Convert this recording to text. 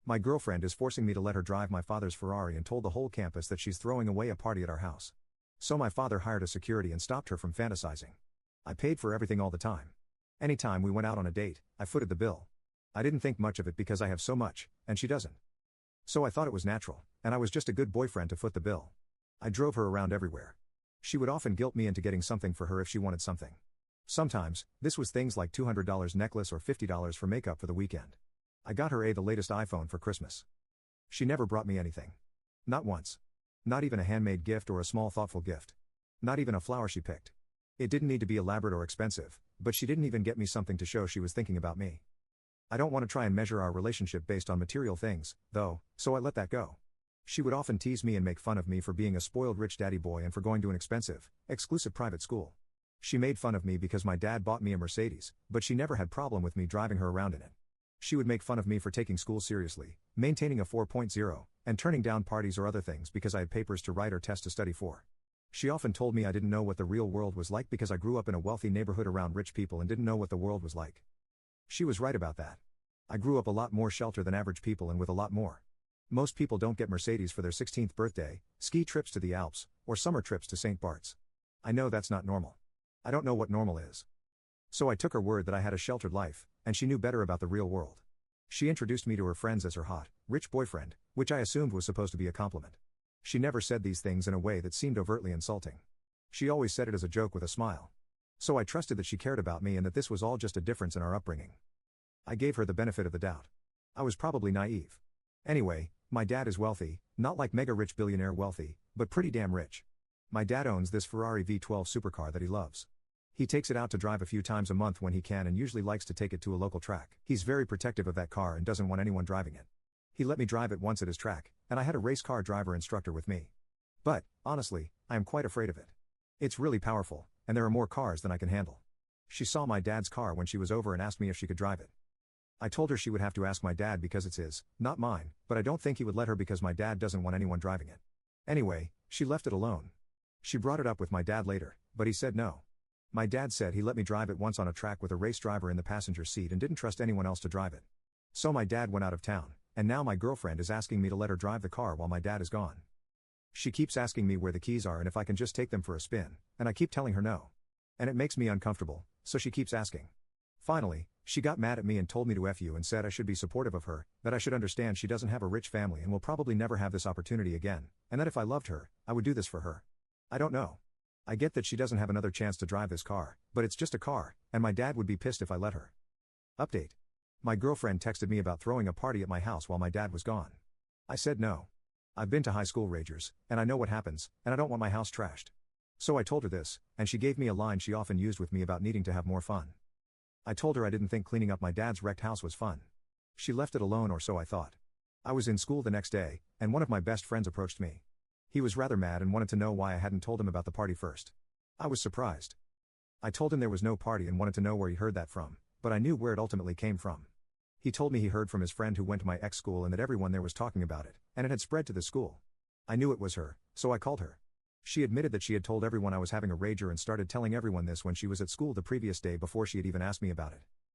My girlfriend is forcing me to let her drive my father's Ferrari and told the whole campus that she's throwing away a party at our house. So my father hired a security and stopped her from fantasizing. I paid for everything all the time. Anytime we went out on a date, I footed the bill. I didn't think much of it because I have so much, and she doesn't. So I thought it was natural, and I was just a good boyfriend to foot the bill. I drove her around everywhere. She would often guilt me into getting something for her if she wanted something. Sometimes, this was things like $200 necklace or $50 for makeup for the weekend. I got her the latest iPhone for Christmas. She never brought me anything. Not once. Not even a handmade gift or a small thoughtful gift. Not even a flower she picked. It didn't need to be elaborate or expensive, but she didn't even get me something to show she was thinking about me. I don't want to try and measure our relationship based on material things, though, so I let that go. She would often tease me and make fun of me for being a spoiled rich daddy boy and for going to an expensive, exclusive private school. She made fun of me because my dad bought me a Mercedes, but she never had problem with me driving her around in it. She would make fun of me for taking school seriously, maintaining a 4.0, and turning down parties or other things because I had papers to write or tests to study for. She often told me I didn't know what the real world was like because I grew up in a wealthy neighborhood around rich people and didn't know what the world was like. She was right about that. I grew up a lot more sheltered than average people and with a lot more. Most people don't get Mercedes for their 16th birthday, ski trips to the Alps, or summer trips to St. Bart's. I know that's not normal. I don't know what normal is. So I took her word that I had a sheltered life, and she knew better about the real world. She introduced me to her friends as her hot, rich boyfriend, which I assumed was supposed to be a compliment. She never said these things in a way that seemed overtly insulting. She always said it as a joke with a smile. So I trusted that she cared about me and that this was all just a difference in our upbringing. I gave her the benefit of the doubt. I was probably naive. Anyway, my dad is wealthy, not like mega-rich billionaire wealthy, but pretty damn rich. My dad owns this Ferrari V12 supercar that he loves. He takes it out to drive a few times a month when he can and usually likes to take it to a local track. He's very protective of that car and doesn't want anyone driving it. He let me drive it once at his track, and I had a race car driver instructor with me. But, honestly, I am quite afraid of it. It's really powerful, and there are more cars than I can handle. She saw my dad's car when she was over and asked me if she could drive it. I told her she would have to ask my dad because it's his, not mine, but I don't think he would let her because my dad doesn't want anyone driving it. Anyway, she left it alone. She brought it up with my dad later, but he said no. My dad said he let me drive it once on a track with a race driver in the passenger seat and didn't trust anyone else to drive it. So my dad went out of town, and now my girlfriend is asking me to let her drive the car while my dad is gone. She keeps asking me where the keys are and if I can just take them for a spin, and I keep telling her no. And it makes me uncomfortable, so she keeps asking. Finally, she got mad at me and told me to F you and said I should be supportive of her, that I should understand she doesn't have a rich family and will probably never have this opportunity again, and that if I loved her, I would do this for her. I don't know. I get that she doesn't have another chance to drive this car, but it's just a car, and my dad would be pissed if I let her. Update. My girlfriend texted me about throwing a party at my house while my dad was gone. I said no. I've been to high school ragers, and I know what happens, and I don't want my house trashed. So I told her this, and she gave me a line she often used with me about needing to have more fun. I told her I didn't think cleaning up my dad's wrecked house was fun. She left it alone, or so I thought. I was in school the next day, and one of my best friends approached me. He was rather mad and wanted to know why I hadn't told him about the party first. I was surprised. I told him there was no party and wanted to know where he heard that from, but I knew where it ultimately came from. He told me he heard from his friend who went to my ex-school and that everyone there was talking about it, and it had spread to the school. I knew it was her, so I called her. She admitted that she had told everyone I was having a rager and started telling everyone this when she was at school the previous day before she had even asked me about it.